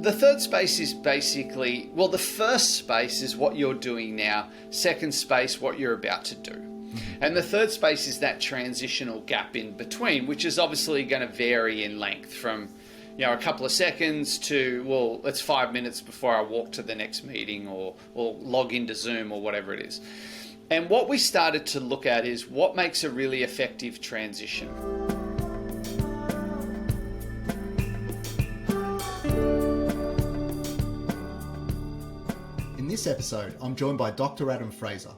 The third space is basically, well, the first space is what you're doing now. Second space, what you're about to do. And the third space is that transitional gap in between, which is obviously going to vary in length from, a couple of seconds to, well, it's 5 minutes before I walk to the next meeting or log into Zoom or whatever it is. And what we started to look at is what makes a really effective transition. In this episode, I'm joined by Dr. Adam Fraser.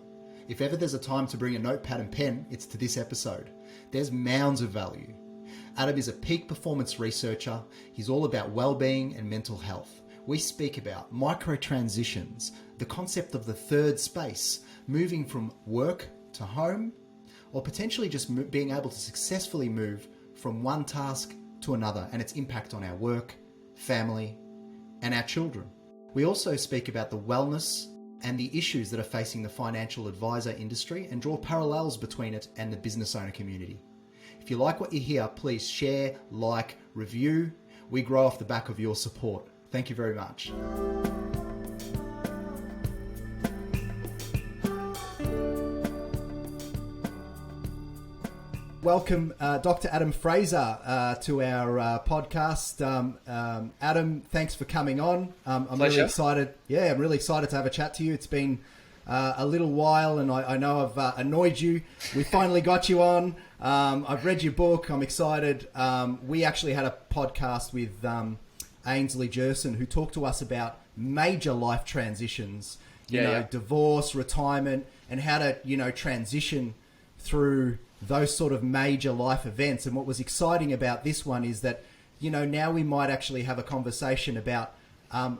If ever there's a time to bring a notepad and pen, it's to this episode. There's mounds of value. Adam is a peak performance researcher. He's all about well-being and mental health. We speak about micro transitions, the concept of the third space, moving from work to home, or potentially just being able to successfully move from one task to another and its impact on our work, family, and our children. We also speak about the wellness and the issues that are facing the financial advisor industry and draw parallels between it and the business owner community. If you like what you hear, please share, like, review. We grow off the back of your support. Thank you very much. Welcome, Dr. Adam Fraser, to our podcast. Adam, thanks for coming on. I'm Pleasure. really excited. Yeah, I'm really excited to have a chat to you. It's been a little while, and I know I've annoyed you. We finally got you on. I've read your book. I'm excited. We actually had a podcast with Ainsley Jerson, who talked to us about major life transitions. Divorce, retirement, and how to transition through those sort of major life events. And what was exciting about this one is that, now we might actually have a conversation about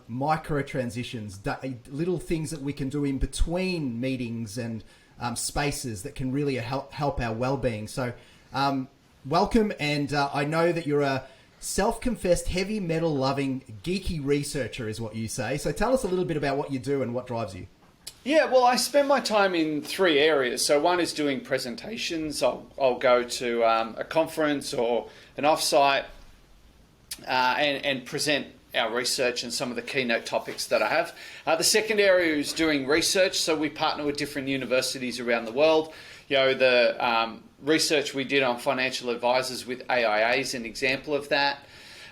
micro transitions, little things that we can do in between meetings and spaces that can really help our well-being. So welcome. And I know that you're a self-confessed heavy metal loving geeky researcher is what you say. So tell us a little bit about what you do and what drives you. Yeah, well, I spend my time in three areas. So one is doing presentations. I'll go to a conference or an offsite and present our research and some of the keynote topics that I have. The second area is doing research. So we partner with different universities around the world. The research we did on financial advisors with AIA is an example of that.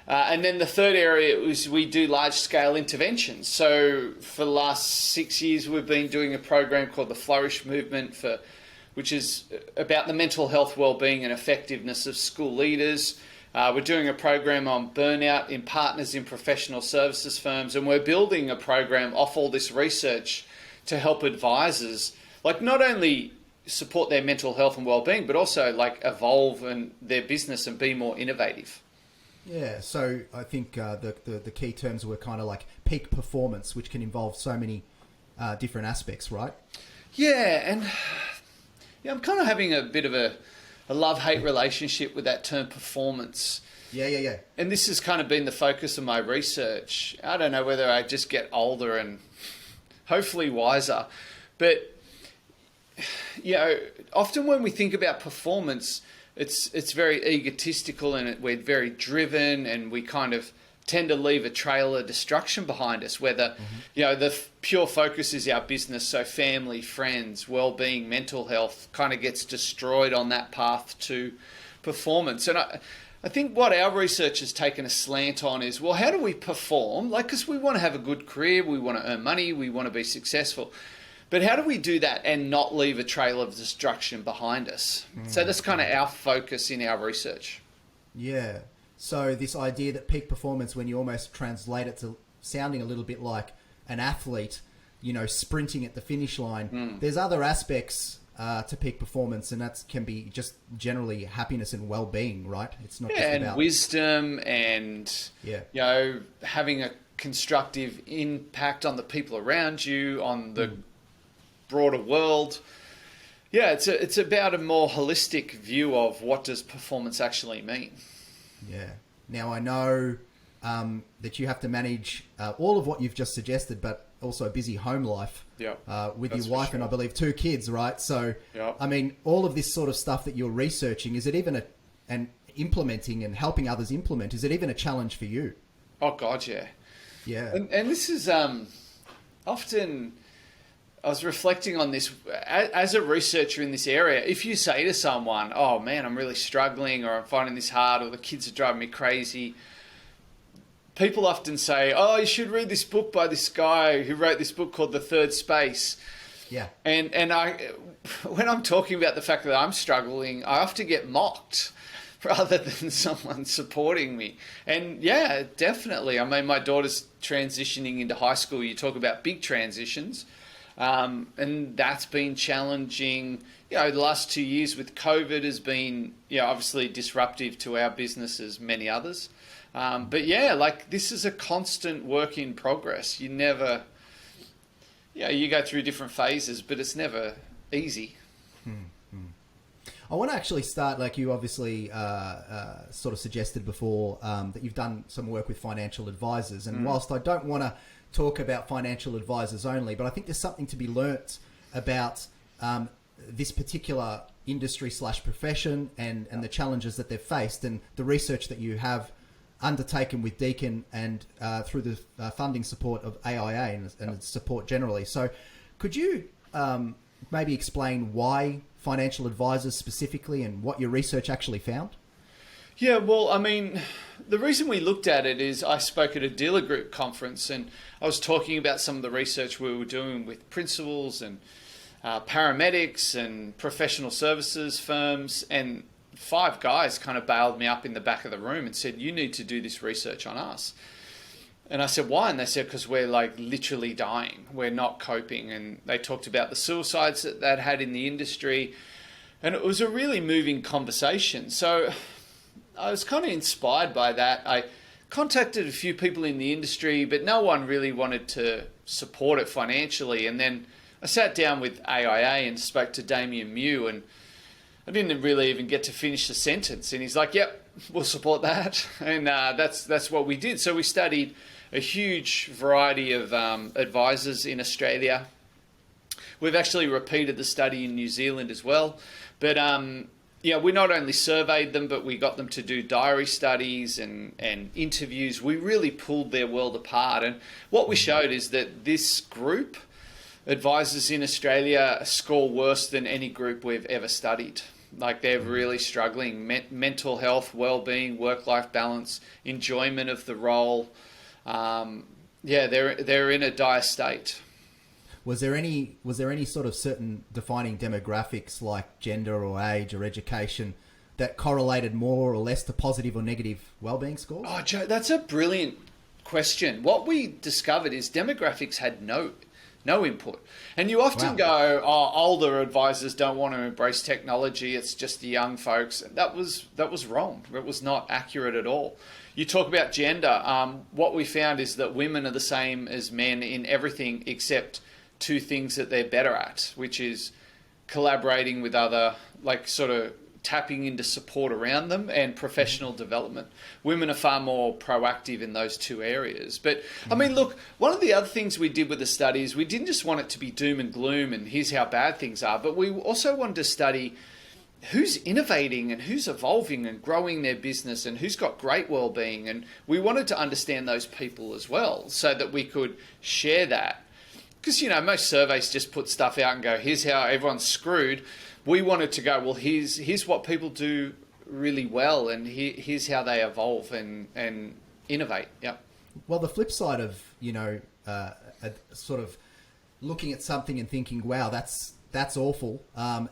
And then the third area is we do large-scale interventions. So for the last 6 years, we've been doing a program called the Flourish Movement, which is about the mental health, well-being and effectiveness of school leaders. We're doing a program on burnout in partners in professional services firms, and we're building a program off all this research to help advisors, not only support their mental health and well-being, but also evolve in their business and be more innovative. Yeah, so I think the key terms were kind of like peak performance, which can involve so many different aspects, right? Yeah, and I'm kind of having a bit of a love-hate relationship with that term performance. Yeah. And this has kind of been the focus of my research. I don't know whether I just get older and hopefully wiser, but often when we think about performance, it's very egotistical and we're very driven, and we kind of tend to leave a trail of destruction behind us, whether, the pure focus is our business. So family, friends, well-being, mental health kind of gets destroyed on that path to performance. And I think what our research has taken a slant on is, well, how do we perform? Because we want to have a good career, we want to earn money, we want to be successful. But how do we do that and not leave a trail of destruction behind us? So that's kind of our focus in our research. Yeah. So this idea that peak performance, when you almost translate it to sounding a little bit like an athlete, sprinting at the finish line, there's other aspects to peak performance, and that can be just generally happiness and well-being, right? It's not just about... and wisdom and, having a constructive impact on the people around you, on the broader world. Yeah, it's about a more holistic view of what does performance actually mean. Yeah. Now I know that you have to manage all of what you've just suggested, but also a busy home life with your wife and I believe 2 kids, right? So, I mean, all of this sort of stuff that you're researching, is it even and implementing and helping others implement, is it even a challenge for you? Oh God, yeah. Yeah. And this is often, I was reflecting on this as a researcher in this area. If you say to someone, oh man, I'm really struggling, or I'm finding this hard, or the kids are driving me crazy, people often say, oh, you should read this book by this guy who wrote this book called The Third Space. Yeah. And I, when I'm talking about the fact that I'm struggling, I often get mocked rather than someone supporting me. And yeah, definitely. I mean, my daughter's transitioning into high school. You talk about big transitions. And that's been challenging. The last 2 years with COVID has been, obviously disruptive to our business as many others. But yeah, like this is a constant work in progress. You never, you go through different phases, but it's never easy. I want to actually start, like you obviously sort of suggested before, that you've done some work with financial advisors. And whilst I don't want to talk about financial advisors only, but I think there's something to be learnt about this particular industry / profession and the challenges that they've faced, and the research that you have undertaken with Deakin and through the funding support of AIA and support generally. So could you maybe explain why financial advisors specifically and what your research actually found? Yeah, well, I mean, the reason we looked at it is I spoke at a dealer group conference and I was talking about some of the research we were doing with principals and paramedics and professional services firms, and 5 guys kind of bailed me up in the back of the room and said, you need to do this research on us. And I said, why? And they said, because we're like literally dying. We're not coping. And they talked about the suicides that they'd had in the industry. And it was a really moving conversation. So I was kind of inspired by that. I contacted a few people in the industry, but no one really wanted to support it financially. And then I sat down with AIA and spoke to Damien Mew, and I didn't really even get to finish the sentence. And he's like, yep, we'll support that. And that's what we did. So we studied a huge variety of advisors in Australia. We've actually repeated the study in New Zealand as well. But we not only surveyed them, but we got them to do diary studies and interviews. We really pulled their world apart. And what we showed is that this group, advisors in Australia, score worse than any group we've ever studied. Like they're really struggling. Mental health, well-being, work-life balance, enjoyment of the role. They're in a dire state. Was there any sort of certain defining demographics like gender or age or education that correlated more or less to positive or negative well-being scores? Oh, Joe, that's a brilliant question. What we discovered is demographics had no input. And you often go, oh, older advisors don't want to embrace technology. It's just the young folks. That was wrong. It was not accurate at all. You talk about gender. What we found is that women are the same as men in everything except 2 things that they're better at, which is collaborating with other, like sort of tapping into support around them, and professional development. Women are far more proactive in those 2 areas. But I mean, look, one of the other things we did with the study is we didn't just want it to be doom and gloom and here's how bad things are, but we also wanted to study who's innovating and who's evolving and growing their business and who's got great well-being. And we wanted to understand those people as well so that we could share that. Because, most surveys just put stuff out and go, here's how everyone's screwed. We wanted to go, well, here's what people do really well, and here's how they evolve and innovate. Yep. Well, the flip side of, sort of looking at something and thinking, wow, that's awful.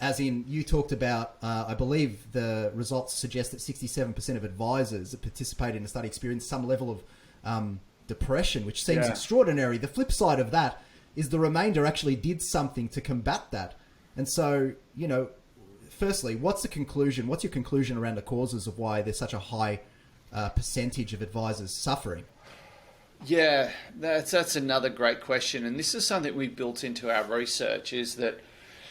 As in, you talked about, I believe the results suggest that 67% of advisors that participate in the study experience some level of depression, which seems extraordinary. The flip side of that is the remainder actually did something to combat that. And so, firstly, what's the conclusion? What's your conclusion around the causes of why there's such a high percentage of advisors suffering? Yeah, that's another great question. And this is something we built into our research, is that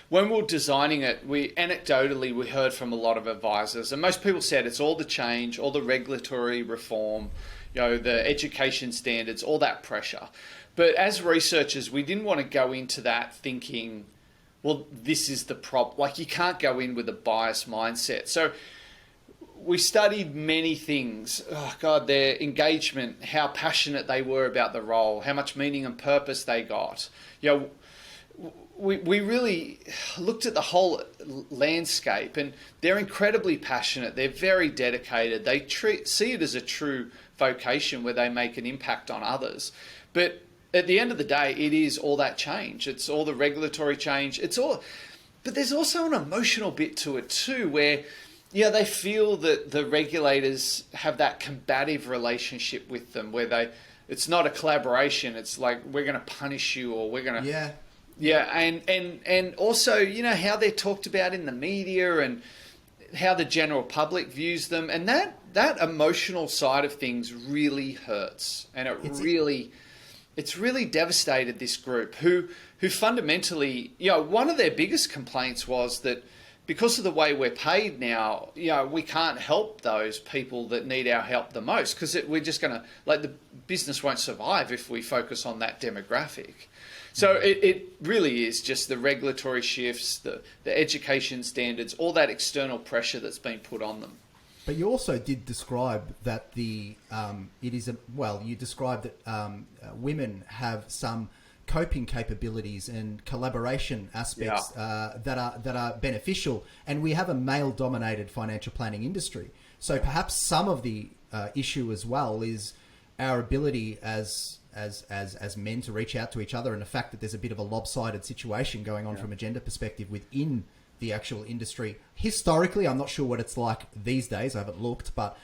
when we were designing it, we heard from a lot of advisors, and most people said it's all the change, all the regulatory reform, the education standards, all that pressure. But as researchers, we didn't want to go into that thinking, well, this is the problem. Like, you can't go in with a biased mindset. So we studied many things. Oh God, their engagement, how passionate they were about the role, how much meaning and purpose they got. We really looked at the whole landscape, and they're incredibly passionate. They're very dedicated. They see it as a true vocation where they make an impact on others. But at the end of the day, it is all that change. It's all the regulatory change. But there's also an emotional bit to it too, where they feel that the regulators have that combative relationship with them, where it's not a collaboration. It's like, we're going to punish you, or we're going to... Yeah, and also, how they're talked about in the media and how the general public views them. And that emotional side of things really hurts. And it's really devastated this group who fundamentally, one of their biggest complaints was that because of the way we're paid now, we can't help those people that need our help the most, because we're just going to, the business won't survive if we focus on that demographic. So it really is just the regulatory shifts, the education standards, all that external pressure that's been put on them. But you also did describe that you described that women have some coping capabilities and collaboration aspects that are beneficial, and we have a male-dominated financial planning industry. So perhaps some of the issue as well is our ability as men to reach out to each other, and the fact that there's a bit of a lopsided situation going on from a gender perspective within the actual industry. Historically, I'm not sure what it's like these days. I haven't looked, but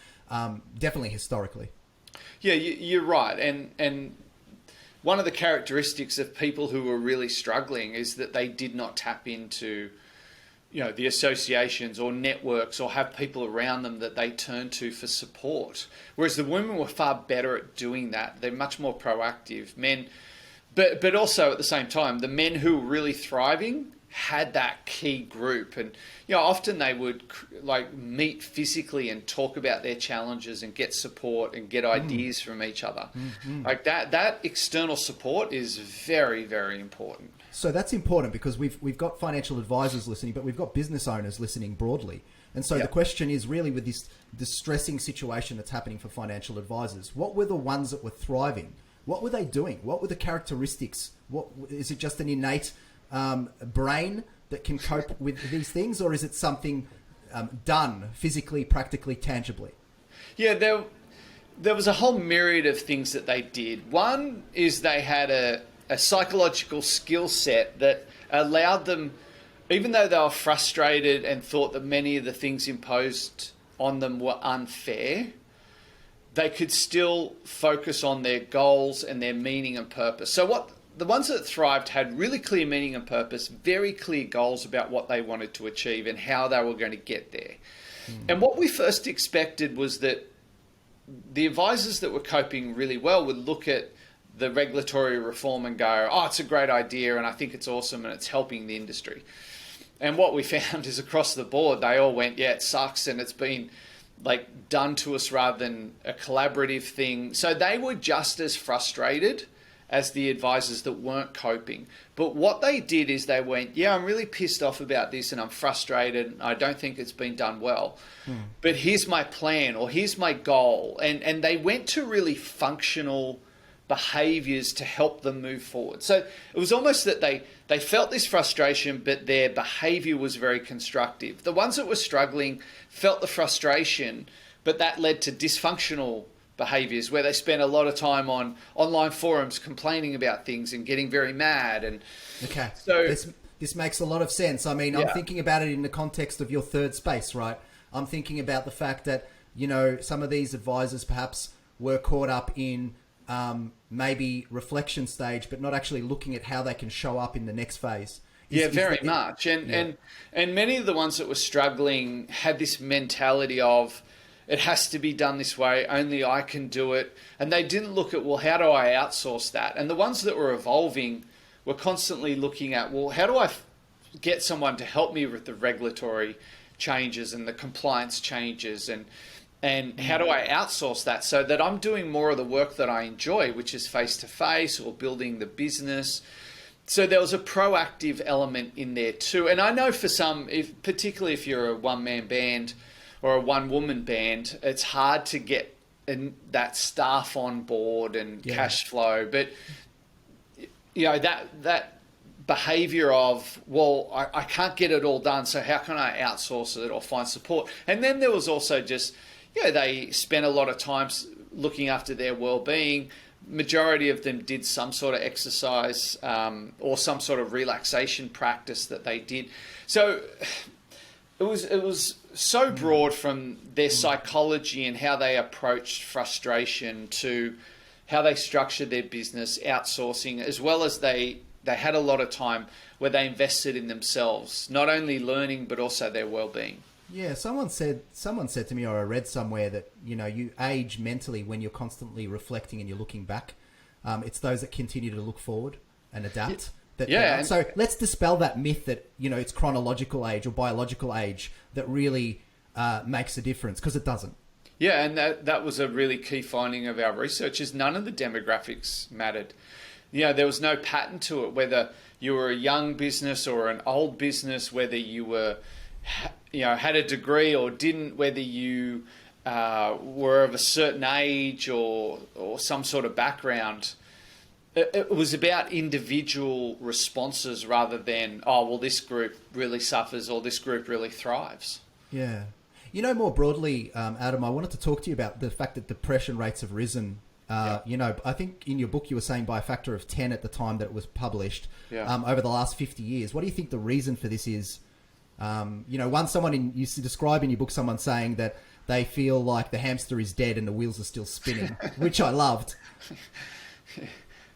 definitely historically. Yeah, you're right. And one of the characteristics of people who were really struggling is that they did not tap into the associations or networks, or have people around them that they turn to for support. Whereas the women were far better at doing that. They're much more proactive. Men, but also at the same time, the men who were really thriving had that key group, and often they would meet physically and talk about their challenges and get support and get ideas from each other. That external support is very, very important. So that's important, because we've got financial advisors listening, but we've got business owners listening broadly. And so the question is really, with this distressing situation that's happening for financial advisors, what were the ones that were thriving? What were they doing? What were the characteristics? What is it? Just an innate brain that can cope with these things, or is it something done physically, practically, tangibly? Yeah, there was a whole myriad of things that they did. One is they had a psychological skill set that allowed them, even though they were frustrated and thought that many of the things imposed on them were unfair, they could still focus on their goals and their meaning and purpose. So the ones that thrived had really clear meaning and purpose, very clear goals about what they wanted to achieve and how they were going to get there. And what we first expected was that the advisors that were coping really well would look at the regulatory reform and go, oh, it's a great idea and I think it's awesome and it's helping the industry. And what we found is across the board, they all went, yeah, it sucks and it's been done to us rather than a collaborative thing. So they were just as frustrated as the advisors that weren't coping. But what they did is they went, yeah, I'm really pissed off about this and I'm frustrated and I don't think it's been done well. But here's my plan, or here's my goal. And they went to really functional behaviors to help them move forward. So it was almost that they felt this frustration, but their behavior was very constructive. The ones that were struggling felt the frustration, but that led to dysfunctional behaviors where they spent a lot of time on online forums complaining about things and getting very mad. And okay, so this makes a lot of sense. I mean, I'm thinking about it in the context of your third space, right? I'm thinking about the fact that, some of these advisors perhaps were caught up in maybe reflection stage, but not actually looking at how they can show up in the next phase. Very much. And many of the ones that were struggling had this mentality of, it has to be done this way, only I can do it. And they didn't look at, well, how do I outsource that? And the ones that were evolving were constantly looking at, well, how do I get someone to help me with the regulatory changes and the compliance changes, and how do I outsource that so that I'm doing more of the work that I enjoy, which is face-to-face or building the business. So there was a proactive element in there too. And I know for some, particularly if you're a one-man band or a one-woman band, it's hard to get that staff on board and cash flow. But that behavior of, well, I can't get it all done, so how can I outsource it or find support? And then there was also just, they spent a lot of time looking after their well-being. Majority of them did some sort of exercise or some sort of relaxation practice that they did. So it was so broad, from their psychology and how they approached frustration to how they structured their business, outsourcing, as well as they had a lot of time where they invested in themselves, not only learning but also their well-being. Yeah, someone said to me, or I read somewhere, that you age mentally when you're constantly reflecting and you're looking back. It's those that continue to look forward and adapt. So let's dispel that myth that it's chronological age or biological age that really makes a difference, because it doesn't. Yeah, and that was a really key finding of our research, is none of the demographics mattered. There was no pattern to it, whether you were a young business or an old business, whether you were had a degree or didn't, whether you were of a certain age or some sort of background. It was about individual responses rather than, this group really suffers or this group really thrives. Yeah. More broadly, Adam, I wanted to talk to you about the fact that depression rates have risen. I think in your book you were saying by a factor of 10 at the time that it was published over the last 50 years. What do you think the reason for this is? You describe in your book someone saying that they feel like the hamster is dead and the wheels are still spinning, which I loved.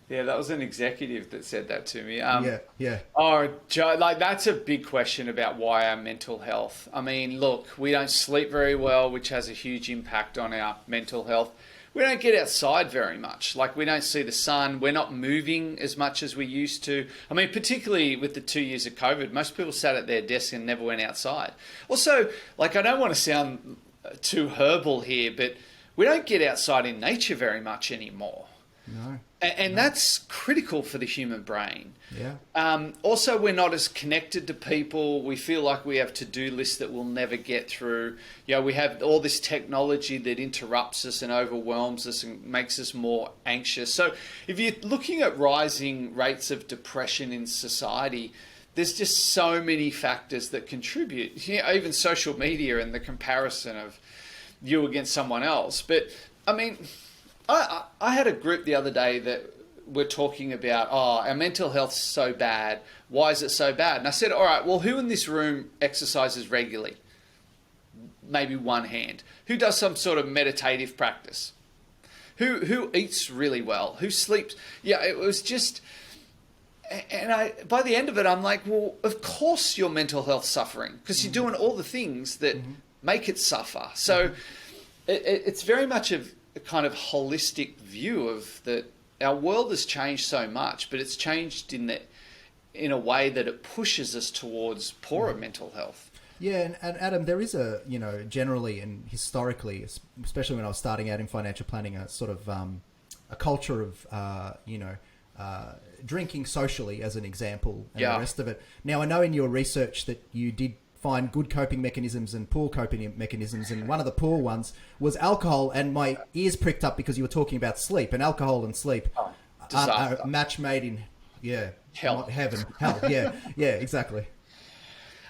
Yeah, that was an executive that said that to me. Yeah. Oh, Joe, that's a big question about why our mental health. I mean, look, we don't sleep very well, which has a huge impact on our mental health. We don't get outside very much. We don't see the sun. We're not moving as much as we used to. I mean, particularly with the 2 years of COVID, most people sat at their desk and never went outside. Also, I don't want to sound too herbal here, but we don't get outside in nature very much anymore. No. And that's critical for the human brain. Yeah. Also, we're not as connected to people. We feel like we have to-do lists that we'll never get through. We have all this technology that interrupts us and overwhelms us and makes us more anxious. So if you're looking at rising rates of depression in society, there's just so many factors that contribute. Even social media and the comparison of you against someone else. But, I mean, I had a group the other day that were talking about, our mental health's so bad. Why is it so bad? And I said, all right, well, who in this room exercises regularly? Maybe one hand. Who does some sort of meditative practice? Who eats really well? Who sleeps? Yeah, it was just... And by the end of it, I'm like, well, of course your mental health's suffering, because you're doing all the things that make it suffer. So it's very much a kind of holistic view of that. Our world has changed so much, but it's changed in a way that it pushes us towards poorer mental health. Yeah, and Adam, there is generally and historically, especially when I was starting out in financial planning, a sort of a culture of drinking socially, as an example, and the rest of it. Now, I know in your research that you did find good coping mechanisms and poor coping mechanisms, and one of the poor ones was alcohol, and my ears pricked up because you were talking about sleep, and alcohol and sleep are a match made in hell. Heaven. Hell, yeah, exactly.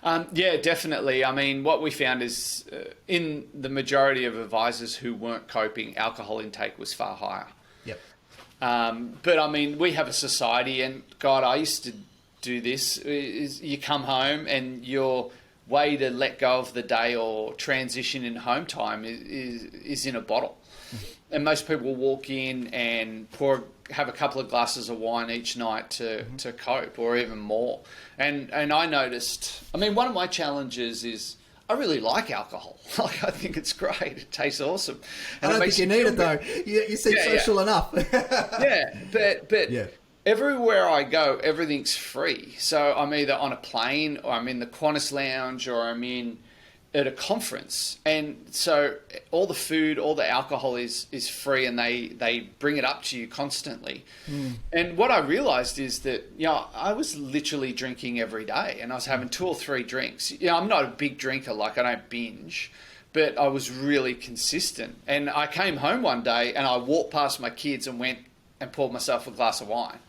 Yeah, definitely. I mean, what we found is in the majority of advisors who weren't coping, alcohol intake was far higher. Yep. But I mean, we have a society, and God, I used to do this, is you come home and your way to let go of the day or transition in home time is in a bottle. And most people will walk in and have a couple of glasses of wine each night to cope, or even more. And I noticed, I mean, one of my challenges is I really like alcohol. I think it's great. It tastes awesome. And I don't think you need it though. You seem social enough. But everywhere I go, everything's free. So I'm either on a plane, or I'm in the Qantas lounge, or I'm at a conference. And so all the food, all the alcohol is free, and they bring it up to you constantly. And what I realized is that, I was literally drinking every day, and I was having 2 or 3 drinks. I'm not a big drinker, I don't binge, but I was really consistent. And I came home one day and I walked past my kids and went and poured myself a glass of wine.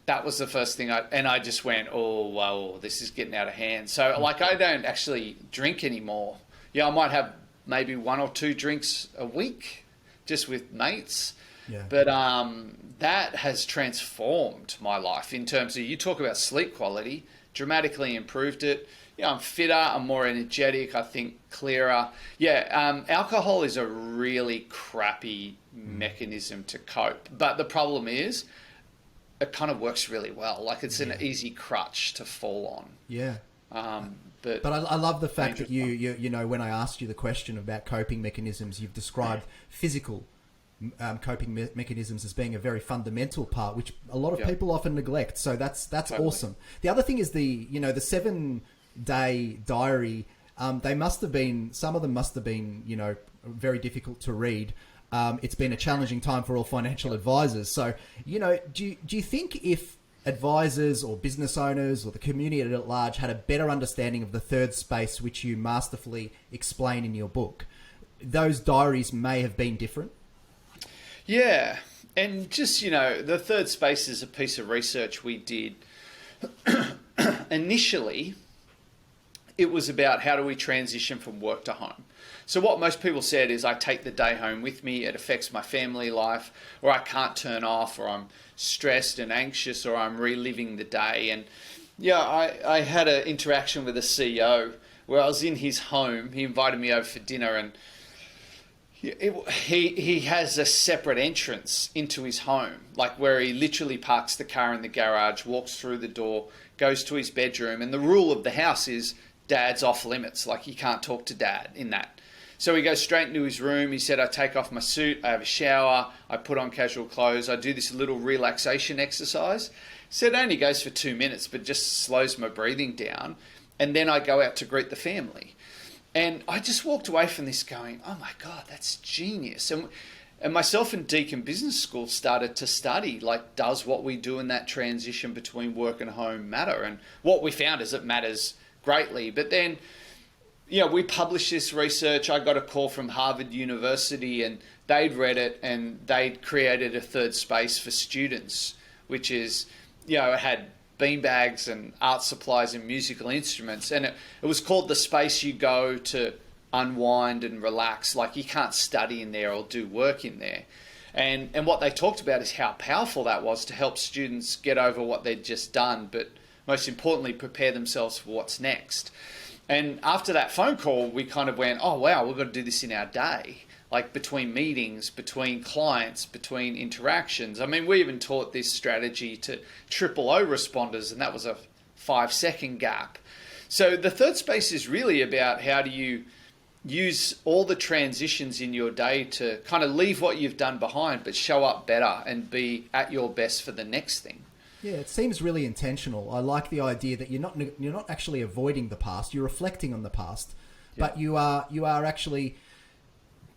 That was the first thing I just went, oh, well, this is getting out of hand. So like, I don't actually drink anymore. Yeah, I might have maybe 1 or 2 drinks a week just with mates. Yeah. But that has transformed my life in terms of, you talk about sleep quality, dramatically improved it. Yeah, I'm fitter, I'm more energetic, I think clearer. Yeah, alcohol is a really crappy mechanism to cope. But the problem is, it kind of works really well. Like, it's an easy crutch to fall on. Yeah. But I love the fact that you know, when I asked you the question about coping mechanisms, you've described physical coping mechanisms as being a very fundamental part, which a lot of people often neglect. So that's totally awesome. The other thing is the 7-day diary. They must have been, some of them must have been, you know, very difficult to read. It's been a challenging time for all financial advisors. So, you know, do you think if advisors or business owners or the community at large had a better understanding of the third space, which you masterfully explain in your book, those diaries may have been different? Yeah. And just, you know, the third space is a piece of research we did. Initially, it was about how do we transition from work to home. So what most people said is, I take the day home with me, it affects my family life, or I can't turn off, or I'm stressed and anxious, or I'm reliving the day. And yeah, I had an interaction with a CEO where I was in his home. He invited me over for dinner, and he has a separate entrance into his home, like where he literally parks the car in the garage, walks through the door, goes to his bedroom. And the rule of the house is dad's off limits. Like, you can't talk to dad in that. So he goes straight into his room. He said, I take off my suit, I have a shower, I put on casual clothes, I do this little relaxation exercise. He said it only goes for 2 minutes, but just slows my breathing down. And then I go out to greet the family. And I just walked away from this going, oh my God, that's genius. And myself and Deakin Business School started to study, like, does what we do in that transition between work and home matter? And what we found is it matters greatly. But then, you know, we published this research. I got a call from Harvard University, and they'd read it, and they'd created a third space for students, which is, you know, it had beanbags and art supplies and musical instruments. And it was called the space you go to unwind and relax. Like, you can't study in there or do work in there. And what they talked about is how powerful that was to help students get over what they'd just done, but most importantly, prepare themselves for what's next. And after that phone call, we kind of went, oh, wow, we've got to do this in our day, like between meetings, between clients, between interactions. I mean, we even taught this strategy to O responders, and that was a 5-second gap. So the third space is really about how do you use all the transitions in your day to kind of leave what you've done behind, but show up better and be at your best for the next thing. Yeah, it seems really intentional. I like the idea that you're not actually avoiding the past. You're reflecting on the past, but you are actually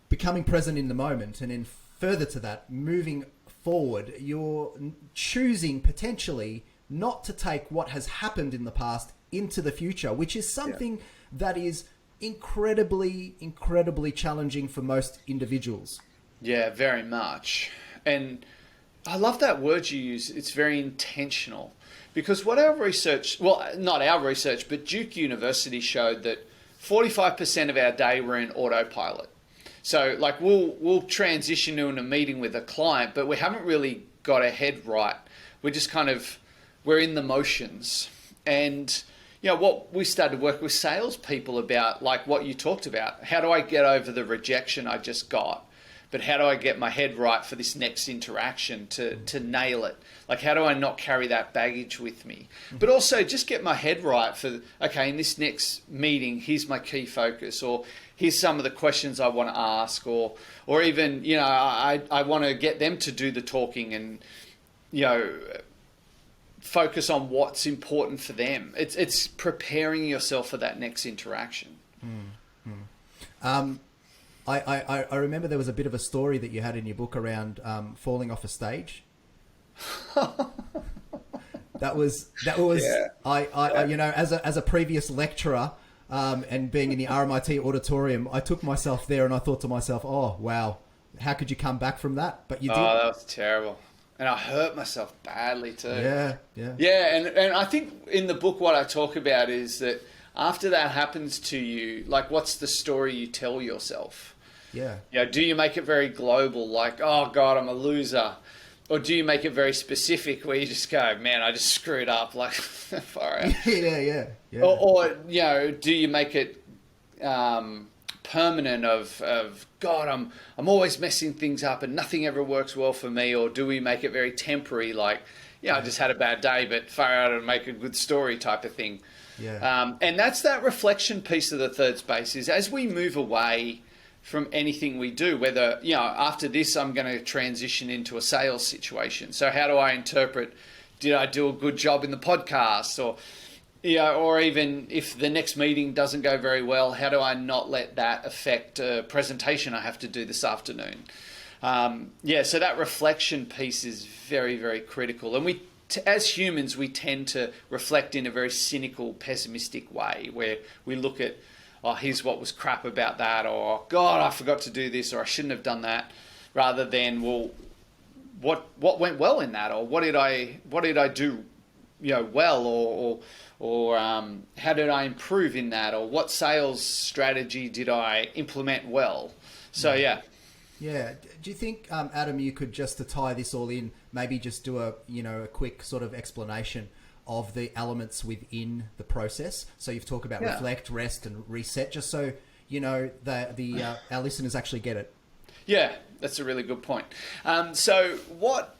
becoming present in the moment. And then further to that, moving forward, you're choosing potentially not to take what has happened in the past into the future, which is something that is incredibly, incredibly challenging for most individuals. Yeah, very much. And I love that word you use. It's very intentional, because what our research, well, not our research, but Duke University showed that 45% of our day we're in autopilot. So like we'll transition to a meeting with a client, but we haven't really got our head right. We're in the motions. And you know, what we started to work with salespeople about, like what you talked about, how do I get over the rejection I just got? But how do I get my head right for this next interaction to nail it? Like, how do I not carry that baggage with me? But also just get my head right for, okay, in this next meeting, here's my key focus, or here's some of the questions I want to ask, or even, you know, I want to get them to do the talking and, you know, focus on what's important for them. It's preparing yourself for that next interaction. I remember there was a bit of a story that you had in your book around falling off a stage. that was Yeah. I you know, as a previous lecturer, and being in the RMIT auditorium, I took myself there and I thought to myself, oh, wow, how could you come back from that? But you did. Oh, that was terrible. And I hurt myself badly too. Yeah, yeah. Yeah, and I think in the book what I talk about is that after that happens to you, like, what's the story you tell yourself? Yeah. You know, do you make it very global, like, oh, God, I'm a loser? Or do you make it very specific where you just go, man, I just screwed up, like, far out? Yeah. Or, you know, do you make it permanent of God, I'm always messing things up and nothing ever works well for me? Or do we make it very temporary, like, yeah, I just had a bad day, but far out and make a good story type of thing? Yeah. And that's that reflection piece of the third space, is as we move away from anything we do, whether, you know, after this, I'm going to transition into a sales situation. So how do I interpret, did I do a good job in the podcast? Or, you know, or even if the next meeting doesn't go very well, how do I not let that affect a presentation I have to do this afternoon? So that reflection piece is very, very critical. And as humans, we tend to reflect in a very cynical, pessimistic way, where we look at, oh, here's what was crap about that, or God, I forgot to do this, or I shouldn't have done that, rather than, well, what went well in that, or what did I do, you know, well, or how did I improve in that, or what sales strategy did I implement well? So yeah. Yeah. Do you think, Adam, you could, just to tie this all in, maybe just do a quick sort of explanation of the elements within the process? So you've talked about reflect, rest, and reset, just so you know our listeners actually get it. Yeah, that's a really good point. So what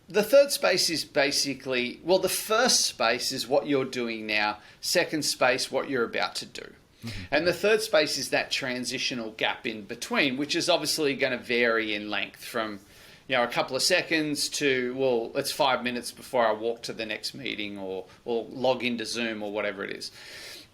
the third space is basically, well, the first space is what you're doing now. Second space, what you're about to do. Mm-hmm. And the third space is that transitional gap in between, which is obviously going to vary in length from, you know, a couple of seconds to, well, it's 5 minutes before I walk to the next meeting or log into Zoom or whatever it is.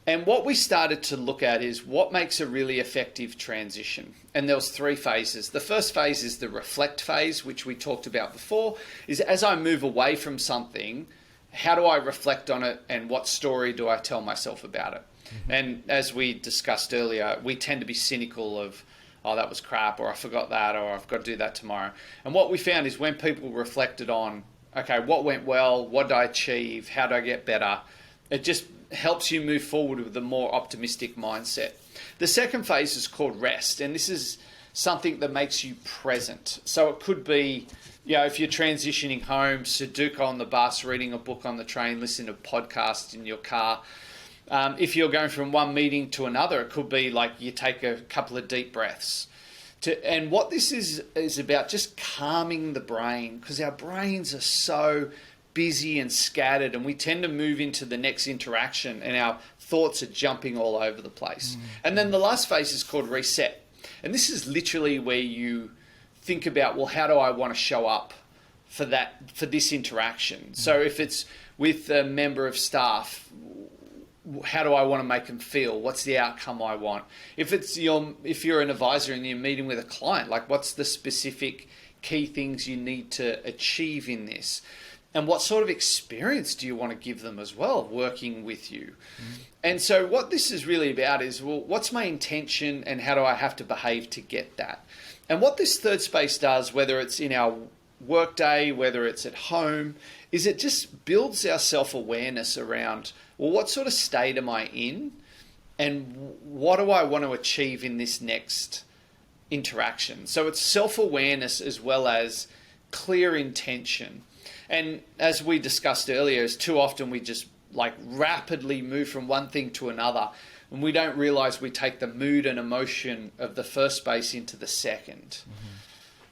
And what we started to look at is what makes a really effective transition. And there was 3 phases. The first phase is the reflect phase, which we talked about before, is as I move away from something, how do I reflect on it and what story do I tell myself about it? Mm-hmm. And as we discussed earlier, we tend to be cynical of, oh, that was crap, or I forgot that, or I've got to do that tomorrow. And what we found is when people reflected on, okay, what went well, what did I achieve, how do I get better, it just helps you move forward with a more optimistic mindset. The second phase is called rest, and this is something that makes you present. So it could be, you know, if you're transitioning home, Sudoku on the bus, reading a book on the train, listening to podcasts in your car. If you're going from one meeting to another, it could be like you take a couple of deep breaths. And what this is about, just calming the brain, because our brains are so busy and scattered, and we tend to move into the next interaction and our thoughts are jumping all over the place. And then the last phase is called reset. And this is literally where you think about, well, how do I want to show up for this interaction? So if it's with a member of staff, how do I want to make them feel? What's the outcome I want? If you're an advisor and you're meeting with a client, like, what's the specific key things you need to achieve in this? And what sort of experience do you want to give them as well, working with you? And so what this is really about is, well, what's my intention and how do I have to behave to get that? And what this third space does, whether it's in our workday, whether it's at home, is it just builds our self-awareness around, well, what sort of state am I in? And what do I want to achieve in this next interaction? So it's self-awareness as well as clear intention. And as we discussed earlier, is too often we just like rapidly move from one thing to another, and we don't realize we take the mood and emotion of the first space into the second.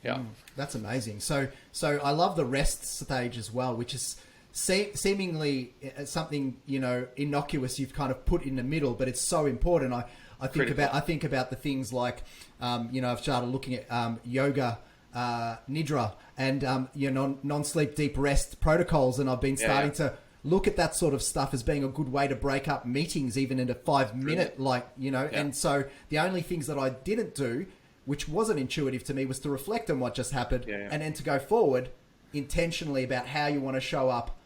Yeah. That's amazing. So I love the rest stage as well, which is seemingly something, you know, innocuous you've kind of put in the middle, but it's so important. I think about the things like, you know, I've started looking at yoga, nidra, and non-sleep deep rest protocols, and I've been starting to look at that sort of stuff as being a good way to break up meetings even into 5-minute, and so the only things that I didn't do, which wasn't intuitive to me, was to reflect on what just happened and then to go forward intentionally about how you want to show up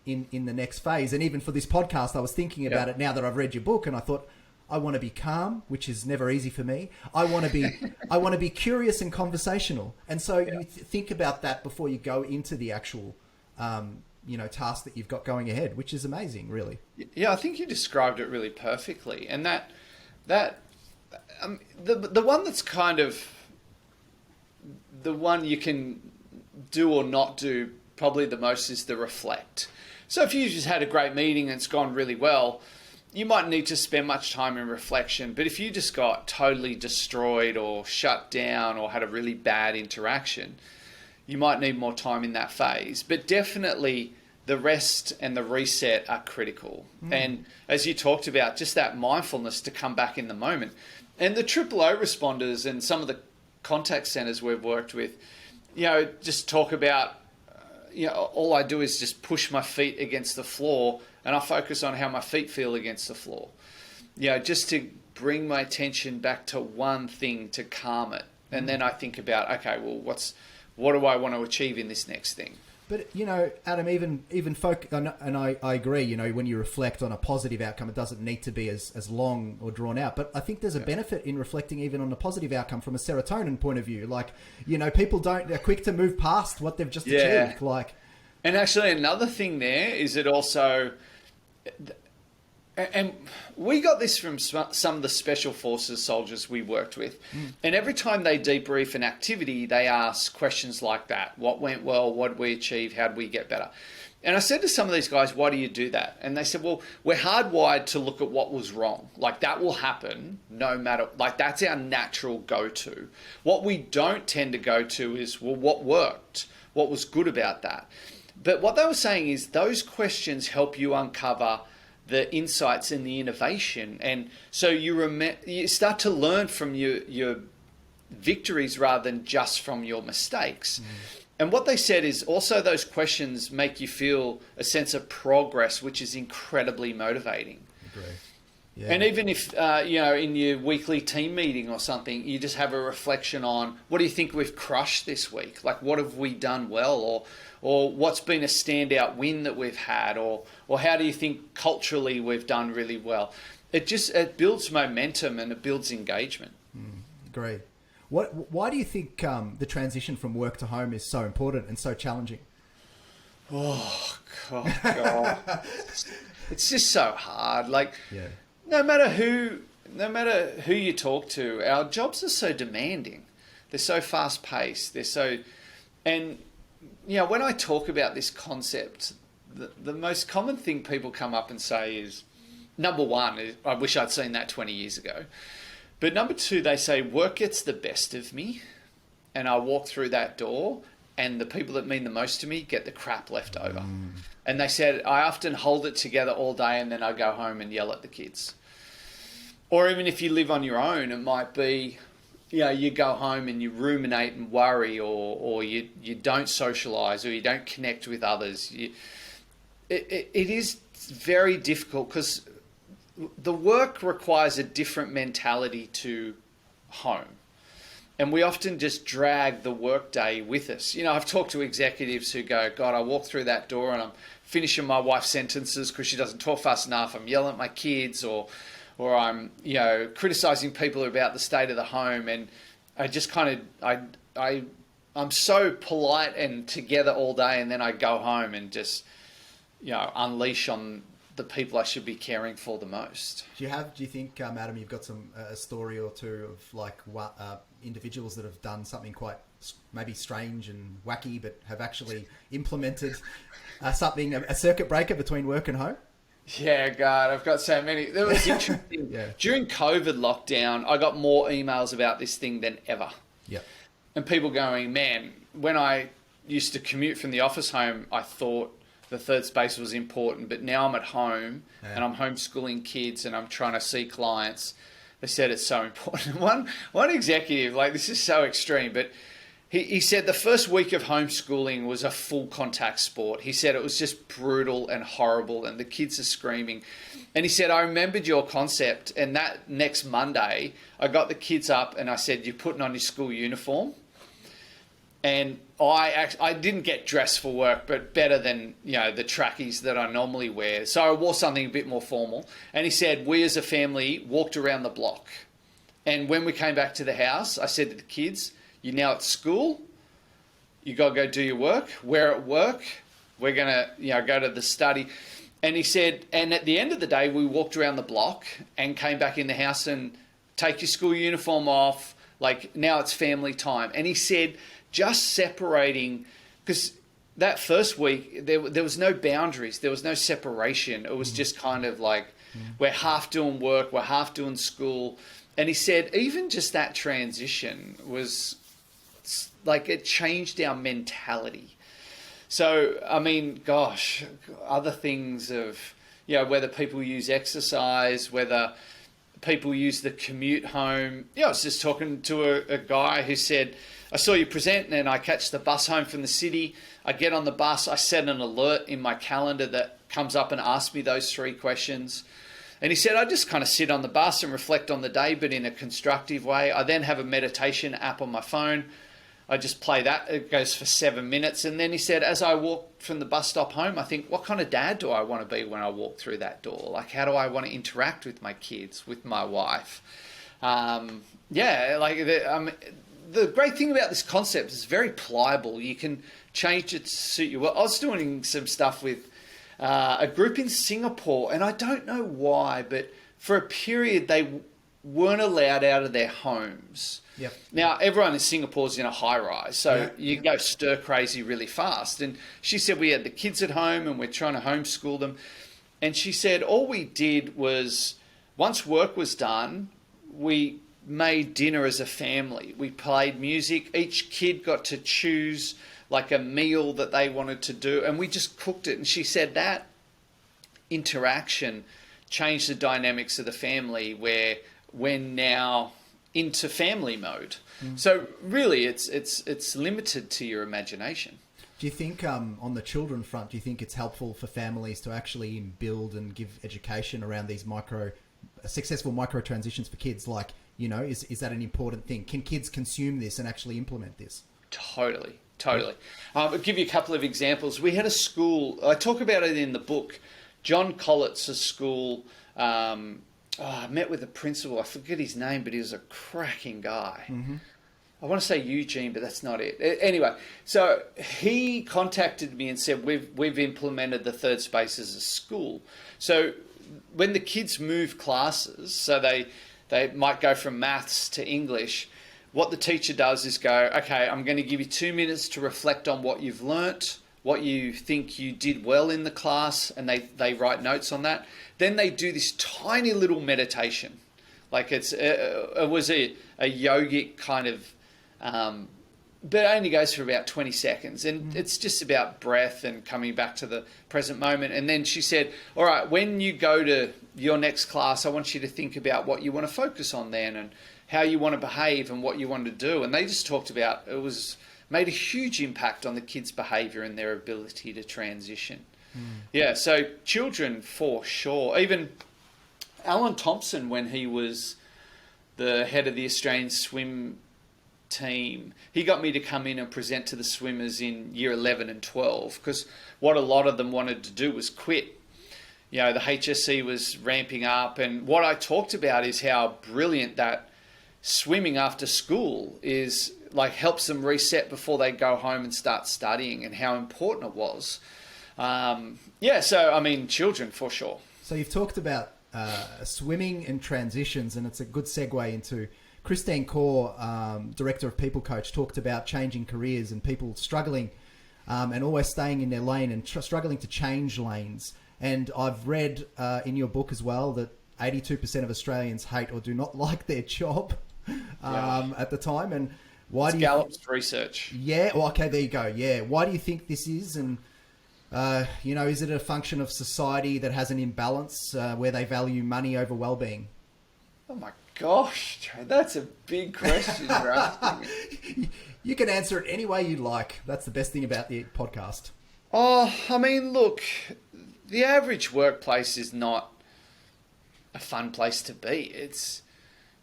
in the next phase. And even for this podcast, I was thinking about it now that I've read your book, and I thought, I want to be calm, which is never easy for me. I want to be curious and conversational. And so you think about that before you go into the actual, task that you've got going ahead, which is amazing, really. Yeah, I think you described it really perfectly. And the one that's kind of the one you can do or not do probably the most is the reflect. So if you just had a great meeting and it's gone really well, you might need to spend much time in reflection. But if you just got totally destroyed or shut down or had a really bad interaction, you might need more time in that phase. But definitely the rest and the reset are critical. And as you talked about, just that mindfulness to come back in the moment. And the O responders and some of the contact centers we've worked with, just talk about, all I do is just push my feet against the floor and I focus on how my feet feel against the floor. Just to bring my attention back to one thing to calm it. And then I think about, okay, well, what do I want to achieve in this next thing? But, Adam, even folk, and I agree, when you reflect on a positive outcome, it doesn't need to be as long or drawn out. But I think there's a benefit in reflecting even on a positive outcome from a serotonin point of view. Like, people they're quick to move past what they've just achieved. And actually another thing there is it also, and we got this from some of the special forces soldiers we worked with. And every time they debrief an activity, they ask questions like that. What went well? What did we achieve? How did we get better? And I said to some of these guys, why do you do that? And they said, well, we're hardwired to look at what was wrong. Like that will happen no matter, like that's our natural go-to. What we don't tend to go to is, well, what worked? What was good about that? But what they were saying is those questions help you uncover the insights and the innovation. And so you start to learn from your victories rather than just from your mistakes. And what they said is also those questions make you feel a sense of progress, which is incredibly motivating. Great. Yeah. And even if, in your weekly team meeting or something, you just have a reflection on what do you think we've crushed this week? Like, what have we done well? Or what's been a standout win that we've had? Or how do you think culturally we've done really well? It builds momentum and it builds engagement. Great. Why do you think the transition from work to home is so important and so challenging? Oh, God. It's just so hard. No matter who you talk to, our jobs are so demanding. They're so fast paced. When I talk about this concept, the most common thing people come up and say is, number one, is, I wish I'd seen that 20 years ago. But number two, they say, work gets the best of me and I walk through that door and the people that mean the most to me get the crap left over. And they said, I often hold it together all day and then I go home and yell at the kids. Or even if you live on your own, it might be, you go home and you ruminate and worry, or you don't socialize, or you don't connect with others. It is very difficult because the work requires a different mentality to home. And we often just drag the work day with us. I've talked to executives who go, God, I walk through that door and I'm finishing my wife's sentences because she doesn't talk fast enough. I'm yelling at my kids, or I'm, criticizing people about the state of the home. And I just I'm so polite and together all day. And then I go home and just, unleash on the people I should be caring for the most. Do you think, Adam, you've got a story or two of individuals that have done something quite maybe strange and wacky, but have actually implemented a circuit breaker between work and home? Yeah, God, I've got so many. That was interesting. During COVID lockdown, I got more emails about this thing than ever. Yeah. And people going, man, when I used to commute from the office home, I thought the third space was important, but now I'm at home and I'm homeschooling kids and I'm trying to see clients. They said it's so important. One executive, this is so extreme, but he said the first week of homeschooling was a full contact sport. He said it was just brutal and horrible and the kids are screaming. And he said, I remembered your concept, and that next Monday, I got the kids up and I said, you're putting on your school uniform. And I didn't get dressed for work, but better than, the trackies that I normally wear. So I wore something a bit more formal. And he said, we as a family walked around the block. And when we came back to the house, I said to the kids, you're now at school. You got to go do your work. We're at work. We're going to, go to the study. And he said, and at the end of the day, we walked around the block and came back in the house and take your school uniform off. Like, now it's family time. And he said, just separating, because that first week, there was no boundaries. There was no separation. It was just kind of like, we're half doing work, we're half doing school. And he said, even just that transition was like, it changed our mentality. So, I mean, gosh, other things of, whether people use exercise, whether people use the commute home. I was just talking to a guy who said, I saw you present and I catch the bus home from the city. I get on the bus, I set an alert in my calendar that comes up and asks me those 3 questions. And he said, I just kind of sit on the bus and reflect on the day, but in a constructive way. I then have a meditation app on my phone. I just play that. It goes for 7 minutes. And then he said, as I walk from the bus stop home, I think, what kind of dad do I want to be when I walk through that door? Like, how do I want to interact with my kids, with my wife? The great thing about this concept is it's very pliable. You can change it to suit you. Well, I was doing some stuff with a group in Singapore, and I don't know why, but for a period they weren't allowed out of their homes. Yep. Now, everyone in Singapore is in a high-rise, so you go stir-crazy really fast. And she said we had the kids at home and we're trying to homeschool them. And she said all we did was, once work was done, we made dinner as a family. We played music. Each kid got to choose like a meal that they wanted to do, and we just cooked it. And she said that interaction changed the dynamics of the family, where we're now into family mode. So really it's limited to your imagination. Do you think on the children front, do you think it's helpful for families to actually build and give education around these successful micro transitions for kids? Like, is that an important thing? Can kids consume this and actually implement this? Totally. I'll give you a couple of examples. We had a school, I talk about it in the book, John Collett's school. I met with the principal. I forget his name, but he was a cracking guy. Mm-hmm. I want to say Eugene, but that's not it. Anyway, so he contacted me and said, we've implemented the third space as a school. So when the kids move classes, so they might go from maths to English, what the teacher does is go, okay, I'm going to give you 2 minutes to reflect on what you've learnt, what you think you did well in the class, and they write notes on that. Then they do this tiny little meditation. Like it was a yogic kind of, but it only goes for about 20 seconds. And it's just about breath and coming back to the present moment. And then she said, all right, when you go to your next class, I want you to think about what you want to focus on then and how you want to behave and what you want to do. And they just talked about, made a huge impact on the kids' behaviour and their ability to transition. Yeah, so children for sure. Even Alan Thompson, when he was the head of the Australian swim team, he got me to come in and present to the swimmers in year 11 and 12, because what a lot of them wanted to do was quit. The HSC was ramping up, and what I talked about is how brilliant that swimming after school is, like, helps them reset before they go home and start studying, and how important it was. So I mean, children for sure. So you've talked about swimming and transitions, and it's a good segue into Christine Kaur, Director of People Coach, talked about changing careers and people struggling and always staying in their lane and struggling to change lanes. And I've read in your book as well that 82% of Australians hate or do not like their job at the time. And why do Gallup's research? Yeah. Well, okay, there you go. Yeah. Why do you think this is? And is it a function of society that has an imbalance where they value money over well-being? Oh my gosh, that's a big question you're asking. You can answer it any way you like. That's the best thing about the podcast. Oh, I mean, look, the average workplace is not a fun place to be. It's